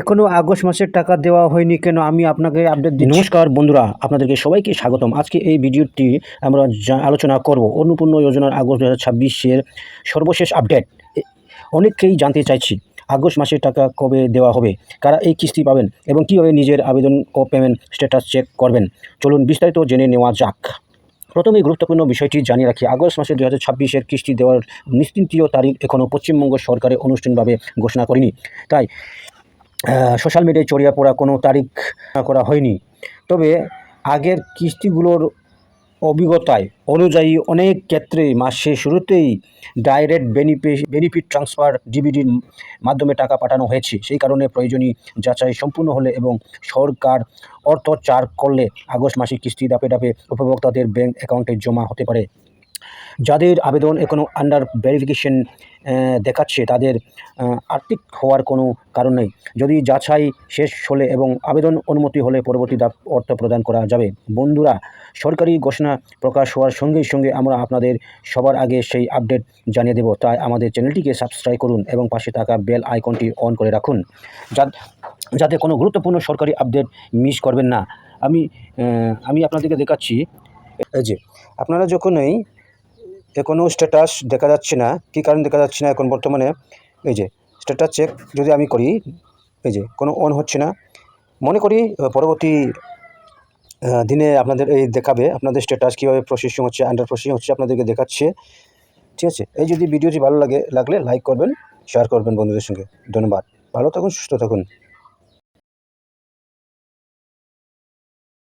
এখনো আগস্ট মাসের টাকা দেওয়া হয়নি কেন? আমি আপনাকে আপডেট দিচ্ছি। নমস্কার বন্ধুরা, আপনাদেরকে সবাইকে স্বাগতম। আজকে এই ভিডিওটি আমরা আলোচনা করব অন্নপূর্ণা যোজনার আগস্ট 2026-এর সর্বশেষ আপডেট। অনেককেই জানতে চাইছি আগস্ট মাসের টাকা কবে দেওয়া হবে, কারা এই কিস্তি পাবেন এবং কীভাবে নিজের আবেদন ও পেমেন্ট স্ট্যাটাস চেক করবেন। চলুন বিস্তারিত জেনে নেওয়া যাক। প্রথমেই গুরুত্বপূর্ণ বিষয়টি জানিয়ে রাখি, আগস্ট মাসের 2026-এর কিস্তি দেওয়ার নিশ্চিতীয় তারিখ এখনও পশ্চিমবঙ্গ সরকারের আনুষ্ঠানিকভাবে ঘোষণা করেনি, তাই সোশ্যাল মিডিয়ায় ছড়িয়ে পড়া কোনো তারিখ করা হয়নি। তবে আগের কিস্তিগুলোর অভিজ্ঞতায় অনুযায়ী অনেক ক্ষেত্রেই মাসের শুরুতেই ডাইরেক্ট বেনিফিট ট্রান্সফার ডিবিডির মাধ্যমে টাকা পাঠানো হয়েছে। সেই কারণে প্রয়োজনীয় যাচাই সম্পূর্ণ হলে এবং সরকার অর্থ চার করলে আগস্ট মাসে কিস্তি ধাপে ধাপে উপভোক্তাদের ব্যাংক অ্যাকাউন্টে জমা হতে পারে। যাদের আবেদন এখনও আন্ডার ভেরিফিকেশন দেখাচ্ছে তাদের আর্থিক হওয়ার কোনো কারণ নেই। যদি যাচাই শেষ হলে এবং আবেদন অনুমতি হলে পরবর্তী অর্থ প্রদান করা যাবে। বন্ধুরা, সরকারি ঘোষণা প্রকাশ হওয়ার সঙ্গে সঙ্গে আমরা আপনাদের সবার আগে সেই আপডেট জানিয়ে দেব। তাই আমাদের চ্যানেলটিকে সাবস্ক্রাইব করুন এবং পাশে থাকা বেল আইকনটি অন করে রাখুন, যাতে কোনো গুরুত্বপূর্ণ সরকারি আপডেট মিস করবেন না। আমি আপনাদেরকে দেখাচ্ছি। এই যে আপনারা যখনই এখনও স্ট্যাটাস দেখা যাচ্ছে না, কী কারণ দেখা যাচ্ছে না এখন বর্তমানে, এই যে স্ট্যাটাস চেক যদি আমি করি, এই যে কোনো অন হচ্ছে না। মনে করি পরবর্তী দিনে আপনাদের এই দেখাবে আপনাদের স্ট্যাটাস কীভাবে প্রসেসিং হচ্ছে, আন্ডার প্রসেসিং হচ্ছে আপনাদেরকে দেখাচ্ছে। ঠিক আছে, এই যদি ভিডিওটি ভালো লাগলে লাইক করবেন, শেয়ার করবেন বন্ধুদের সঙ্গে। ধন্যবাদ, ভালো থাকুন, সুস্থ থাকুন।